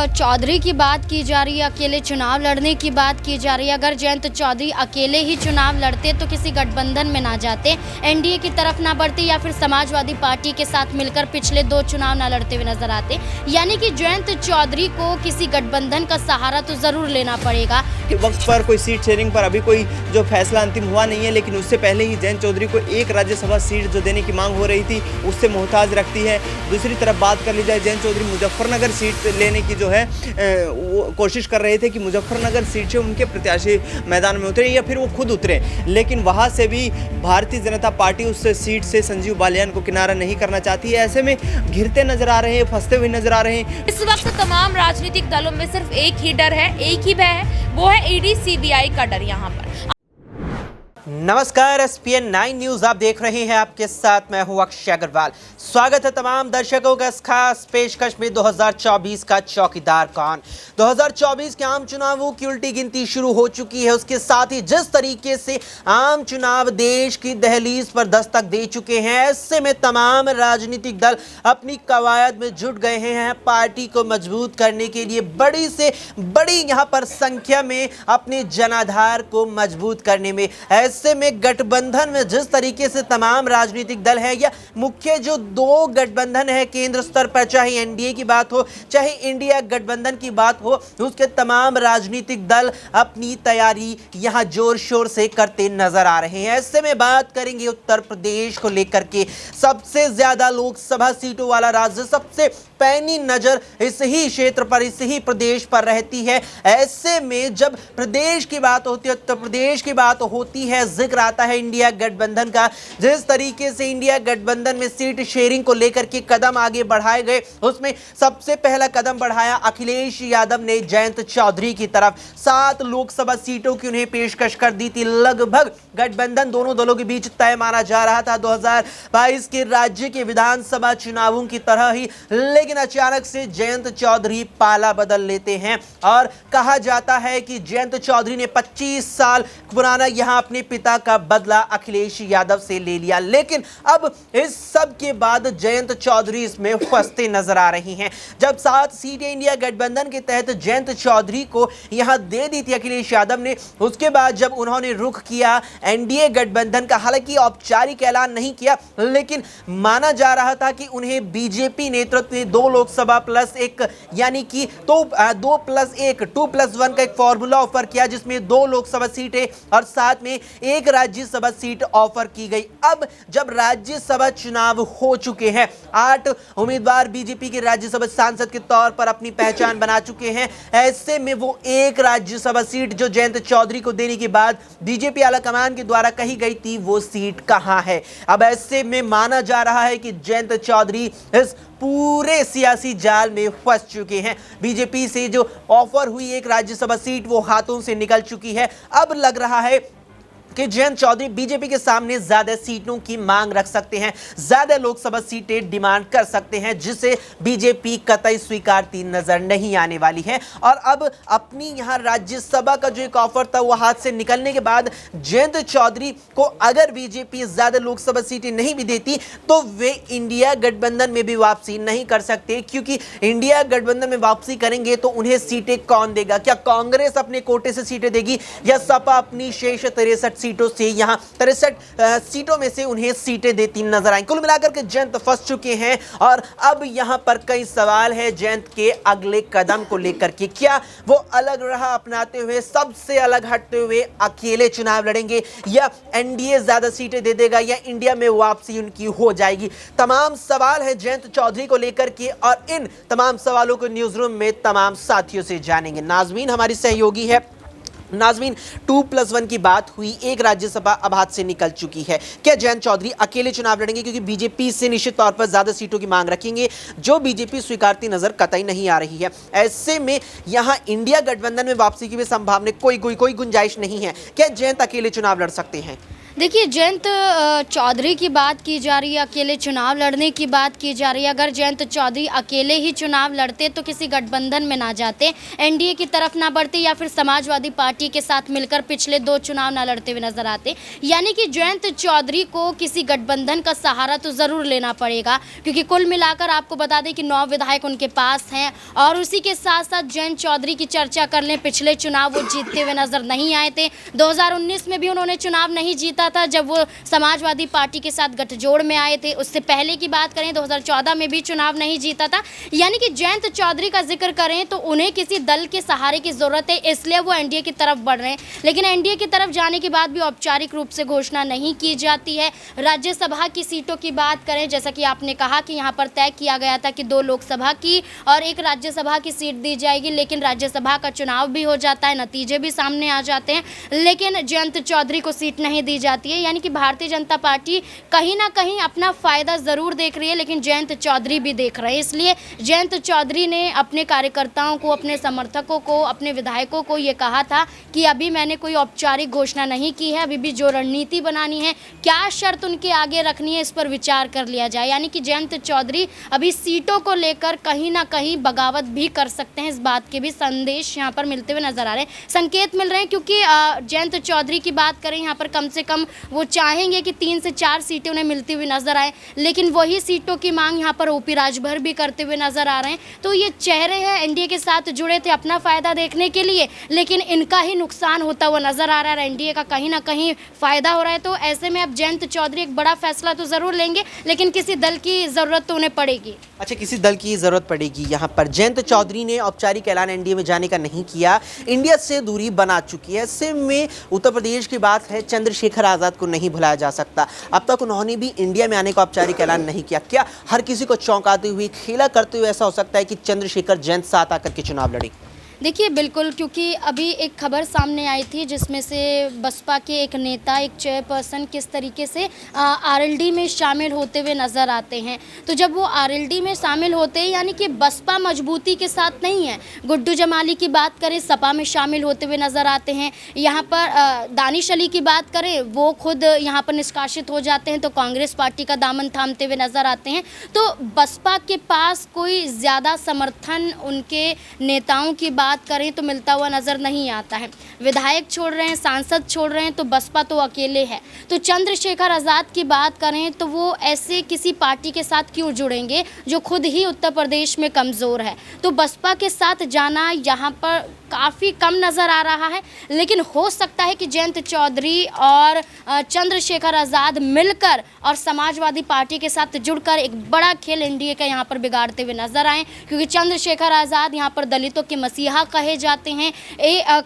चौधरी की बात की जा रही है, अकेले चुनाव लड़ने की बात की जा रही है। अगर जयंत चौधरी अकेले ही चुनाव लड़ते तो किसी गठबंधन में ना जाते, एनडीए की तरफ ना बढ़ते या फिर समाजवादी पार्टी के साथ मिलकर पिछले 2 चुनाव ना लड़ते हुए नजर आते। यानी कि जयंत चौधरी को किसी गठबंधन का सहारा तो जरूर लेना पड़ेगा। वक्त पर कोई सीट शेयरिंग पर अभी कोई जो फैसला अंतिम हुआ नहीं है, लेकिन उससे पहले ही जयंत चौधरी को एक राज्यसभा सीट जो देने की मांग हो रही थी उससे मोहताज रखती है। दूसरी तरफ बात कर ली जाए, जयंत चौधरी मुजफ्फरनगर सीट लेने की जो है वो कोशिश कर रहे थे कि मुजफ्फरनगर सीट से उनके प्रत्याशी मैदान में उतरे या फिर वो खुद उतरे, लेकिन वहाँ से भी भारतीय जनता पार्टी उस सीट से संजीव बालियान को किनारा नहीं करना चाहती है। ऐसे में घिरते नजर आ रहे हैं, फंसते हुए नजर आ रहे हैं। इस वक्त तमाम राजनीतिक दलों में सिर्फ एक ही डर है, एक ही भय है, वो है ईडी सीबीआई का डर। यहाँ पर नमस्कार, SPN 9 न्यूज आप देख रहे हैं, आपके साथ मैं हूं अक्षय अग्रवाल। स्वागत है तमाम दर्शकों का इस खास पेशकश में 2024 का चौकीदार कौन। 2024 के आम चुनावों की उल्टी गिनती शुरू हो चुकी है। उसके साथ ही जिस तरीके से आम चुनाव देश की दहलीज पर दस्तक दे चुके हैं, ऐसे में तमाम राजनीतिक दल अपनी कवायद में जुट गए हैं पार्टी को मजबूत करने के लिए, बड़ी से बड़ी यहाँ पर संख्या में अपने जनाधार को मजबूत करने में। ऐसे में गठबंधन में जिस तरीके से तमाम राजनीतिक दल है या मुख्य जो 2 गठबंधन है केंद्र स्तर पर, चाहे एनडीए की बात हो चाहे इंडिया गठबंधन की बात हो, उसके तमाम राजनीतिक दल अपनी तैयारी यहां जोर शोर से करते नजर आ रहे हैं। ऐसे में बात करेंगे उत्तर प्रदेश को लेकर के, सबसे ज्यादा लोकसभा सीटों वाला राज्य, सबसे पैनी नजर इस ही क्षेत्र पर, इस ही प्रदेश पर रहती है। ऐसे में जब प्रदेश की बात होती है, उत्तर प्रदेश की बात होती है, जिक्र आता है इंडिया गठबंधन का। जिस तरीके से इंडिया गठबंधन में सीट शेयरिंग को लेकर के कदम आगे बढ़ाए गए, उसमें सबसे पहला कदम बढ़ाया अखिलेश यादव ने जयंत चौधरी की तरफ। 7 लोकसभा सीटों की उन्हें पेशकश कर दी थी। लगभग गठबंधन दोनों दलों के बीच तय माना जा रहा था 2022 के राज्य के विधानसभा चुनावों की तरह ही, लेकिन अचानक से जयंत चौधरी पाला बदल लेते हैं और कहा जाता है कि जयंत चौधरी ने 25 साल पुराना यहां अपने पिता का बदला अखिलेश यादव से ले लिया। लेकिन अब इस सब के बाद जयंत चौधरी इसमें फंसते नजर आ रही हैं। जब 7 सीटें इंडिया गठबंधन के तहत जयंत चौधरी को यहां दे दी थी अखिलेश यादव ने, उसके बाद जब उन्होंने रुख किया एनडीए गठबंधन का, हालांकि औपचारिक ऐलान नहीं किया, लेकिन माना जा रहा था कि उन्हें बीजेपी नेतृत्व ने 2 लोकसभा प्लस 1 यानी कि 2+1 का एक फॉर्मूला ऑफर किया, जिसमें 2 लोकसभा सीटें और साथ में 1 राज्यसभा सीट ऑफर की गई। अब जब राज्यसभा चुनाव हो चुके हैं, 8 उम्मीदवार बीजेपी के राज्यसभा सांसद के तौर पर अपनी पहचान बना चुके हैं। ऐसे में वो 1 राज्यसभा सीट जो जयंत चौधरी को देने के बाद बीजेपी आलाकमान के द्वारा कही गई थी, वो सीट कहां है। अब ऐसे में माना जा रहा है कि जयंत चौधरी इस पूरे सियासी जाल में फंस चुके हैं। बीजेपी से जो ऑफर हुई 1 राज्यसभा सीट वो हाथों से निकल चुकी है। अब लग रहा है कि जयंत चौधरी बीजेपी के सामने ज्यादा सीटों की मांग रख सकते हैं, ज्यादा लोकसभा सीटें डिमांड कर सकते हैं, जिसे बीजेपी कतई स्वीकारती नजर नहीं आने वाली है। और अब अपनी यहां राज्यसभा का जो एक ऑफर था वो हाथ से निकलने के बाद जयंत चौधरी को अगर बीजेपी ज्यादा लोकसभा सीटें नहीं भी देती तो वे इंडिया गठबंधन में भी वापसी नहीं कर सकते, क्योंकि इंडिया गठबंधन में वापसी करेंगे तो उन्हें सीटें कौन देगा? क्या कांग्रेस अपने कोटे से सीटें देगी या सपा अपनी शेष 63 सीटों से, यहां 63 सीटों में से उन्हें सीटें देती नजर आई? कुल मिलाकर के जयंत फंस चुके हैं और अब यहां पर कई सवाल है जयंत के अगले कदम को लेकर के। क्या वो अलग राह अपनाते हुए, सबसे अलग हटते हुए अकेले चुनाव लड़ेंगे या एनडीए ज्यादा सीटें दे देगा या इंडिया में वापसी उनकी हो जाएगी? तमाम सवाल है जयंत चौधरी को लेकर के और इन तमाम सवालों को न्यूज रूम में तमाम साथियों से जानेंगे। नाजमीन हमारी सहयोगी है। नाजमीन, 2+1 की बात हुई, 1 राज्यसभा अब हाथ से निकल चुकी है। क्या जयंत चौधरी अकेले चुनाव लड़ेंगे, क्योंकि बीजेपी से निश्चित तौर पर ज्यादा सीटों की मांग रखेंगे जो बीजेपी स्वीकारती नजर कतई नहीं आ रही है? ऐसे में यहां इंडिया गठबंधन में वापसी की भी संभावना कोई गुंजाइश नहीं है। क्या जयंत अकेले चुनाव लड़ सकते हैं? देखिए, जयंत चौधरी की बात की जा रही है, अकेले चुनाव लड़ने की बात की जा रही है। अगर जयंत चौधरी अकेले ही चुनाव लड़ते तो किसी गठबंधन में ना जाते, एनडीए की तरफ ना बढ़ते या फिर समाजवादी पार्टी के साथ मिलकर पिछले 2 चुनाव ना लड़ते हुए नजर आते। यानी कि जयंत चौधरी को किसी गठबंधन का सहारा तो ज़रूर लेना पड़ेगा, क्योंकि कुल मिलाकर आपको बता दें कि 9 विधायक उनके पास हैं। और उसी के साथ साथ जयंत चौधरी की चर्चा कर लें, पिछले चुनाव वो जीतते हुए नजर नहीं आए थे। 2019 में भी उन्होंने चुनाव नहीं जीता था, जब वो समाजवादी पार्टी के साथ गठजोड़ में आए थे। उससे पहले की बात करें 2014 में भी चुनाव नहीं जीता था। यानी कि जयंत चौधरी का जिक्र करें तो उन्हें किसी दल के सहारे की जरूरत है, इसलिए वो एनडीए की तरफ बढ़ रहे हैं। लेकिन एनडीए की तरफ जाने के बाद भी औपचारिक रूप से घोषणा नहीं की जाती है। राज्यसभा की सीटों की बात करें, जैसा कि आपने कहा कि यहाँ पर तय किया गया था कि 2 लोकसभा की और 1 राज्यसभा की सीट दी जाएगी, लेकिन राज्यसभा का चुनाव भी हो जाता है, नतीजे भी सामने आ जाते हैं, लेकिन जयंत चौधरी को सीट नहीं दी जाती है। यानी कि भारतीय जनता पार्टी कहीं ना कहीं अपना फायदा जरूर देख रही है, लेकिन जयंत चौधरी भी देख रहे हैं। इसलिए जयंत चौधरी ने अपने कार्यकर्ताओं को, अपने समर्थकों को, अपने विधायकों को ये कहा था कि अभी मैंने कोई औपचारिक घोषणा नहीं की है, अभी भी जो रणनीति बनानी है, क्या शर्त उनके आगे रखनी है, इस पर विचार कर लिया जाए। यानी कि जयंत चौधरी अभी सीटों को लेकर कहीं ना कहीं बगावत भी कर सकते हैं, इस बात के भी संदेश यहाँ पर मिलते हुए नजर आ रहे हैं, संकेत मिल रहे हैं। क्योंकि जयंत चौधरी की बात करें, यहाँ पर कम से कम वो चाहेंगे कि 3 से 4 सीटें उन्हें मिलती हुई नजर आए, लेकिन वही सीटों की मांग यहाँ पर ओपी राजभर भी करते हुए नजर आ रहे हैं। तो ये चेहरे हैं एनडीए के साथ जुड़े थे अपना फायदा देखने के लिए, लेकिन इनका ही नुकसान होता हुआ नजर आ रहा है, एनडीए का कहीं ना कहीं फायदा हो रहा है। तो ऐसे में अब जयंत चौधरी एक बड़ा फैसला तो जरूर लेंगे, लेकिन किसी दल की जरूरत तो उन्हें पड़ेगी। अच्छा, किसी दल की जरूरत पड़ेगी। यहाँ पर जयंत चौधरी ने औपचारिक ऐलान एनडीए में जाने का नहीं किया, इंडिया से दूरी बना चुकी है। ऐसे में उत्तर प्रदेश की बात है, चंद्रशेखर आजाद को नहीं भुलाया जा सकता। अब तक उन्होंने भी इंडिया में आने का औपचारिक ऐलान नहीं किया। क्या हर किसी को चौंकाते हुए, खेला करते हुए ऐसा हो सकता है कि चंद्रशेखर जयंत साथ आकर के चुनाव लड़े? देखिए, बिल्कुल, क्योंकि अभी एक खबर सामने आई थी जिसमें से बसपा के एक नेता, एक चेयरपर्सन किस तरीके से आरएलडी में शामिल होते हुए नज़र आते हैं। तो जब वो आरएलडी में शामिल होते हैं, यानी कि बसपा मजबूती के साथ नहीं है। गुड्डू जमाली की बात करें, सपा में शामिल होते हुए नज़र आते हैं। यहाँ पर दानिश अली की बात करें, वो खुद यहाँ पर निष्कासित हो जाते हैं, तो कांग्रेस पार्टी का दामन थामते हुए नज़र आते हैं। तो बसपा के पास कोई ज़्यादा समर्थन उनके नेताओं की बात करें तो मिलता हुआ नजर नहीं आता है। विधायक छोड़ रहे हैं, सांसद छोड़ रहे हैं, तो बसपा तो अकेले है। तो चंद्रशेखर आजाद की बात करें तो वो ऐसे किसी पार्टी के साथ क्यों जुड़ेंगे जो खुद ही उत्तर प्रदेश में कमज़ोर है। तो बसपा के साथ जाना यहाँ पर काफ़ी कम नज़र आ रहा है, लेकिन हो सकता है कि जयंत चौधरी और चंद्रशेखर आज़ाद मिलकर और समाजवादी पार्टी के साथ जुड़कर एक बड़ा खेल एनडीए का यहाँ पर बिगाड़ते हुए नजर आए। क्योंकि चंद्रशेखर आज़ाद यहाँ पर दलितों के मसीहा कहे जाते हैं।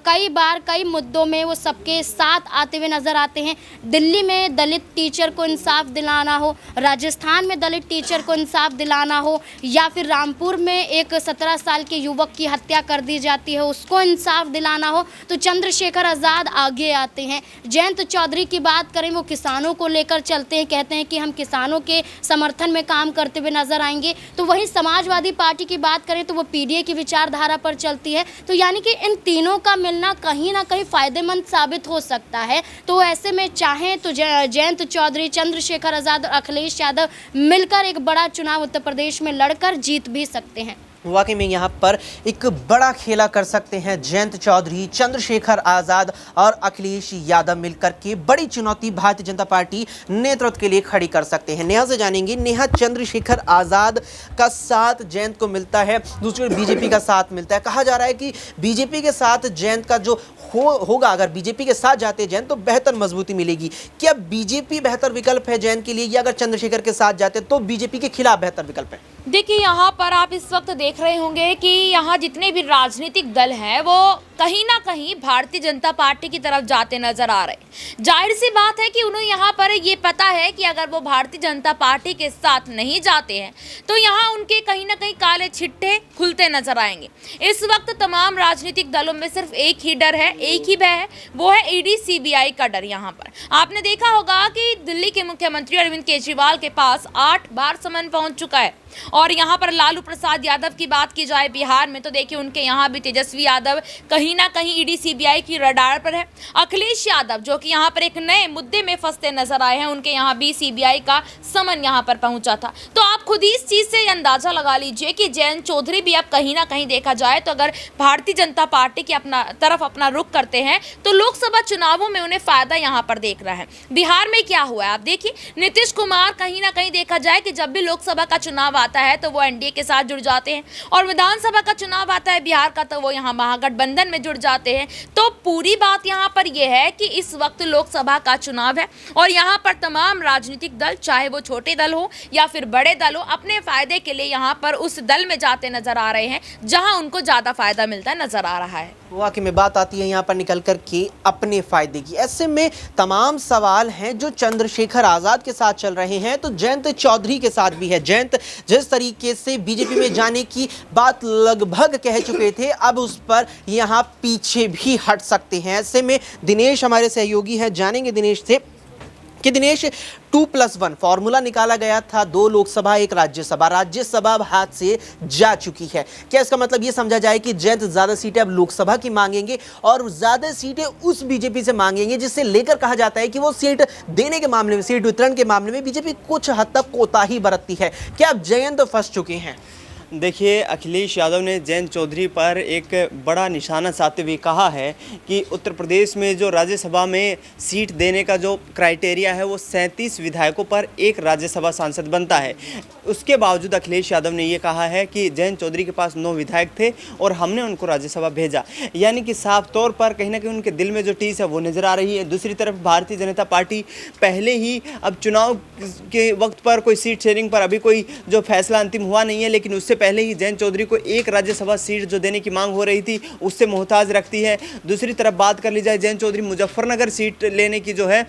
कई बार कई मुद्दों में वो सबके साथ आते हुए नजर आते हैं। दिल्ली में दलित टीचर को इंसाफ दिलाना हो, राजस्थान में दलित टीचर को इंसाफ दिलाना हो, या फिर रामपुर में एक 17 साल के युवक की हत्या कर दी जाती है, उसको इंसाफ दिलाना हो, तो चंद्रशेखर आज़ाद आगे आते हैं। जयंत चौधरी की बात करें, वो किसानों को लेकर चलते हैं, कहते हैं कि हम किसानों के समर्थन में काम करते हुए नजर आएंगे। तो वहीं समाजवादी पार्टी की बात करें तो वो पीडीए की विचारधारा पर चलती है। तो यानी कि इन तीनों का मिलना कहीं ना कहीं फायदेमंद साबित हो सकता है। तो ऐसे में चाहें तो जयंत चौधरी, चंद्रशेखर आज़ाद और अखिलेश यादव मिलकर एक बड़ा चुनाव उत्तर प्रदेश में लड़कर जीत भी सकते हैं। वाकई में यहाँ पर एक बड़ा खेला कर सकते हैं जयंत चौधरी, चंद्रशेखर आज़ाद और अखिलेश यादव मिलकर के बड़ी चुनौती भारतीय जनता पार्टी नेतृत्व के लिए खड़ी कर सकते हैं। नेहा से जानेंगे, नेहा, चंद्रशेखर आज़ाद का साथ जयंत को मिलता है, दूसरी ओर बीजेपी का साथ मिलता है। कहा जा रहा है कि बीजेपी के साथ जयंत का जो होगा, अगर बीजेपी के साथ जाते जयंत तो बेहतर मजबूती मिलेगी। क्या बीजेपी बेहतर विकल्प है जयंत के लिए, या अगर चंद्रशेखर के साथ जाते तो बीजेपी के खिलाफ बेहतर विकल्प है? देखिए, यहाँ पर आप इस वक्त देख रहे होंगे कि यहाँ जितने भी राजनीतिक दल हैं वो कहीं ना कहीं भारतीय जनता पार्टी की तरफ जाते नजर आ रहे हैं। जाहिर सी बात है कि उन्हें यहाँ पर ये पता है कि अगर वो भारतीय जनता पार्टी के साथ नहीं जाते हैं तो यहाँ उनके कहीं ना कहीं काले छिट्टे खुलते नजर आएंगे। इस वक्त तमाम राजनीतिक दलों में सिर्फ एक ही डर है, एक ही भय है, वो है ईडी सीबीआई का डर। यहाँ पर आपने देखा होगा कि दिल्ली के मुख्यमंत्री अरविंद केजरीवाल के पास 8 बार समन पहुंच चुका है। और यहाँ पर लालू प्रसाद यादव की बात की जाए बिहार में, तो देखिए उनके यहाँ भी तेजस्वी यादव कहीं कहीं ना कहीं ईडी सीबीआई की रडार पर है। अखिलेश यादव जो कि यहाँ पर एक नए मुद्दे में फंसते नजर आए हैं, उनके यहाँ भी सीबीआई का समन यहाँ पर पहुंचा था। तो आप खुद ही इस चीज से अंदाजा लगा लीजिए कि जयंत चौधरी भी अब कहीं ना कहीं देखा जाए तो अगर भारतीय जनता पार्टी की अपना रुख करते हैं तो लोकसभा चुनावों में उन्हें फायदा यहाँ पर देख रहा है। बिहार में क्या हुआ है आप देखिए, नीतीश कुमार कहीं ना कहीं देखा जाए कि जब भी लोकसभा का चुनाव आता है तो वो एनडीए के साथ जुड़ जाते हैं, और विधानसभा का चुनाव आता है बिहार का तो वो यहाँ महागठबंधन में जुड़ जाते हैं। तो पूरी बात यहाँ पर यह है कि इस वक्त लोकसभा का चुनाव है और यहाँ पर तमाम राजनीतिक दल, चाहे वो छोटे दल हो या फिर बड़े दल हो, अपने फायदे के लिए यहाँ पर उस दल में जाते नजर आ रहे हैं जहाँ उनको ज्यादा फायदा मिलता नजर आ रहा है। वाकई में बात आती है यहाँ पर निकल कर के अपने फायदे की। ऐसे में तमाम सवाल हैं जो चंद्रशेखर आजाद के साथ चल रहे हैं तो जयंत चौधरी के साथ भी है। जयंत जिस तरीके से बीजेपी में जाने की बात लगभग कह चुके थे, अब उस पर यहाँ पीछे भी हट सकते हैं। ऐसे में दिनेश हमारे सहयोगी हैं, जानेंगे दिनेश से कि दिनेश 2+1 फॉर्मूला निकाला गया था, 2 लोकसभा 1 राज्यसभा, राज्यसभा अब हाथ से जा चुकी है। क्या इसका मतलब ये समझा जाए कि जयंत ज्यादा सीटें अब लोकसभा की मांगेंगे और ज्यादा सीटें उस बीजेपी से मांगेंगे जिससे लेकर कहा जाता है कि वो सीट देने के मामले में, सीट वितरण के मामले में बीजेपी कुछ हद तक कोताही बरतती है। क्या अब जयंत फंस चुके हैं? देखिए, अखिलेश यादव ने जयंत चौधरी पर एक बड़ा निशाना साधते हुए कहा है कि उत्तर प्रदेश में जो राज्यसभा में सीट देने का जो क्राइटेरिया है वो 37 विधायकों पर एक राज्यसभा सांसद बनता है। उसके बावजूद अखिलेश यादव ने ये कहा है कि जयंत चौधरी के पास 9 विधायक थे और हमने उनको राज्यसभा भेजा, यानी कि साफ तौर पर कहीं ना कहीं उनके दिल में जो टीस है वो नज़र आ रही है। दूसरी तरफ भारतीय जनता पार्टी पहले ही, अब चुनाव के वक्त पर कोई सीट शेयरिंग पर अभी कोई जो फैसला अंतिम हुआ नहीं है, लेकिन उससे पहले ही जयंत चौधरी को एक राज्यसभा सीट जो देने की मांग हो रही थी उससे मोहताज रखती है। दूसरी तरफ बात कर ली जाए, जयंत चौधरी मुजफ्फरनगर सीट लेने की जो है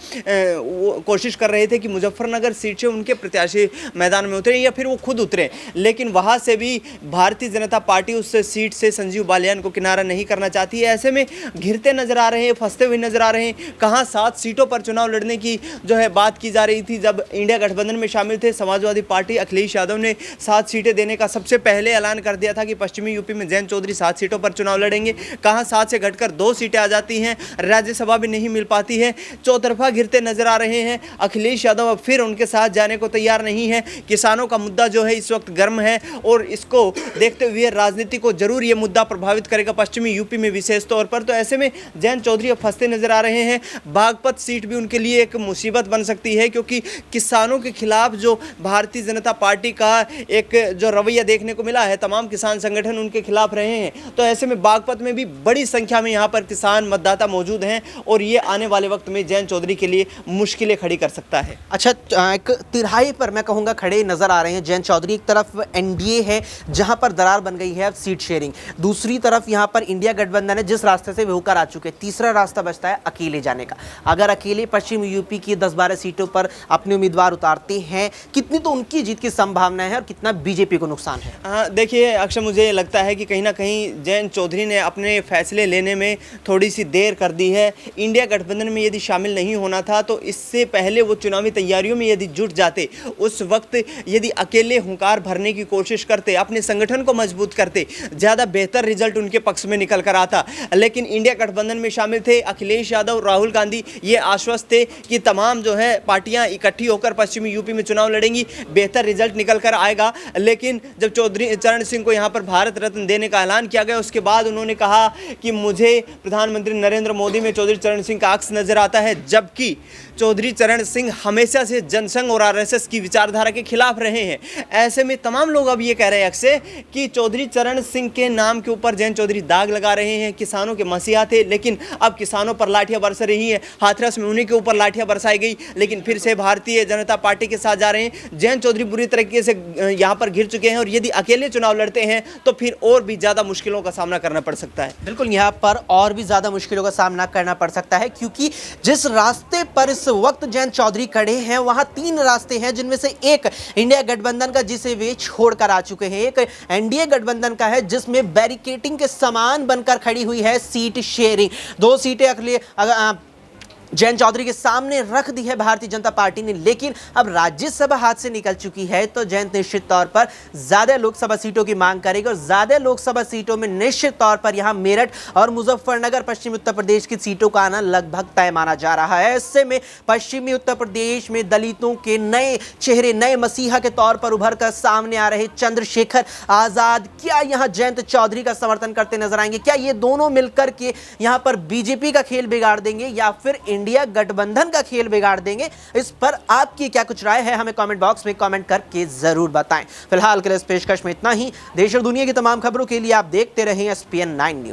वो कोशिश कर रहे थे कि मुजफ्फरनगर सीट से उनके प्रत्याशी मैदान में उतरे या फिर वो खुद उतरे, लेकिन वहां से भी भारतीय जनता पार्टी उस सीट से संजीव बालियान को किनारा नहीं करना चाहती है। ऐसे में घिरते नजर आ रहे हैं, फंसते हुए नजर आ रहे हैं। कहां 7 सीटों पर चुनाव लड़ने की जो है बात की जा रही थी, जब इंडिया गठबंधन में शामिल थे समाजवादी पार्टी, अखिलेश यादव ने 7 सीटें देने का सबसे पहले ऐलान कर दिया था कि पश्चिमी यूपी में जयंत चौधरी 7 सीटों पर चुनाव लड़ेंगे। कहां 7 से घटकर 2 सीटें आ जाती हैं, राज्यसभा भी नहीं मिल पाती है, चौतरफा घिरते नजर आ रहे हैं। अखिलेश यादव अब फिर उनके साथ जाने को तैयार नहीं है। किसानों का मुद्दा जो है इस वक्त गर्म है और इसको देखते हुए राजनीति को जरूर ये मुद्दा प्रभावित करेगा पश्चिमी यूपी में विशेष तौर पर। तो ऐसे में जयंत चौधरी अब फंसते नजर आ रहे हैं। बागपत सीट भी उनके लिए एक मुसीबत बन सकती है, क्योंकि किसानों के खिलाफ जो भारतीय जनता पार्टी का एक जो रवैया देखने को मिला है, तमाम किसान संगठन उनके खिलाफ रहे हैं। तो ऐसे में बागपत में भी बड़ी संख्या में यहाँ पर किसान मतदाता मौजूद हैं और ये आने वाले वक्त में जयंत चौधरी के लिए मुश्किलें खड़ी कर सकता है। अच्छा, एक तिराहे पर मैं कहूँगा खड़े नजर आ रहे हैं जयंत चौधरी। एक तरफ एनडीए है जहां पर दरार बन गई है अब सीट शेयरिंग, दूसरी तरफ यहां पर इंडिया गठबंधन है जिस रास्ते से वे होकर आ चुके हैं। तीसरा रास्ता बचता है अकेले जाने का। अगर अकेले पश्चिम यूपी की 10-12 सीटों पर अपने उम्मीदवार उतारते हैं, कितनी तो उनकी जीत की संभावना है और कितना बीजेपी को नुकसान है? हाँ, देखिए अक्षय, मुझे लगता है कि कहीं ना कहीं जयंत चौधरी ने अपने फैसले लेने में थोड़ी सी देर कर दी है। इंडिया गठबंधन में यदि शामिल नहीं होना था तो इससे पहले वो चुनावी तैयारियों में यदि जुट जाते, उस वक्त यदि अकेले हुंकार भरने की कोशिश करते, अपने संगठन को मजबूत करते, ज़्यादा बेहतर रिजल्ट उनके पक्ष में निकल कर आता। लेकिन इंडिया गठबंधन में शामिल थे अखिलेश यादव, राहुल गांधी, ये आश्वस्त थे कि तमाम जो है पार्टियां इकट्ठी होकर पश्चिमी यूपी में चुनाव लड़ेंगी, बेहतर रिजल्ट निकल कर आएगा। लेकिन जब चौधरी चरण सिंह को यहाँ पर भारत रत्न देने का ऐलान किया गया, उसके बाद उन्होंने कहा कि मुझे प्रधानमंत्री नरेंद्र मोदी में चौधरी चरण सिंह का अक्स नजर आता है, जबकि चौधरी चरण सिंह हमेशा से जनसंघ और आरएसएस की विचारधारा के खिलाफ रहे हैं। ऐसे में तमाम लोग अब ये कह रहे हैं अक्सर कि चौधरी चरण सिंह के नाम के ऊपर जयंत चौधरी दाग लगा रहे हैं। किसानों के मसीहा थे, लेकिन अब किसानों पर लाठियां बरस रही हैं। हाथरस में उन्हीं के ऊपर लाठियां बरसाई गई, लेकिन फिर से भारतीय जनता पार्टी के साथ जा रहे हैं। जयंत चौधरी बुरी तरीके से यहाँ पर घिर चुके हैं और यदि अकेले चुनाव लड़ते हैं तो फिर और भी ज़्यादा मुश्किलों का सामना करना पड़ सकता है। बिल्कुल, यहाँ पर और भी ज़्यादा मुश्किलों का सामना करना पड़ सकता है, क्योंकि जिस रास्ते पर इस वक्त जयंत चौधरी खड़े हैं वहाँ 3 रास्ते हैं, जिनमें से एक इंडिया गठबंधन का जिसे वे छोड़कर आ चुके हैं, एक एनडीए गठबंधन का है जिसमें बैरिकेटिंग के समान बनकर खड़ी हुई है सीट शेयरिंग। 2 सीटें जयंत चौधरी के सामने रख दी है भारतीय जनता पार्टी ने। लेकिन अब राज्यसभा हाथ से निकल चुकी है तो जयंत निश्चित तौर पर ज्यादा लोकसभा सीटों की मांग करेगा और ज्यादा लोकसभा सीटों में निश्चित तौर पर यहां मेरठ और मुजफ्फरनगर पश्चिमी उत्तर प्रदेश की सीटों का आना लगभग तय माना जा रहा है। ऐसे में पश्चिमी उत्तर प्रदेश में दलितों के नए चेहरे, नए मसीहा के तौर पर उभर कर सामने आ रहे चंद्रशेखर आजाद क्या यहां जयंत चौधरी का समर्थन करते नजर आएंगे? क्या ये दोनों मिलकर के यहां पर बीजेपी का खेल बिगाड़ देंगे या फिर इंडिया गठबंधन का खेल बिगाड़ देंगे? इस पर आपकी क्या कुछ राय है, हमें कमेंट बॉक्स में कमेंट करके जरूर बताएं। फिलहाल के लिए इस पेशकश में इतना ही। देश और दुनिया की तमाम खबरों के लिए आप देखते रहें SPN9 न्यूज।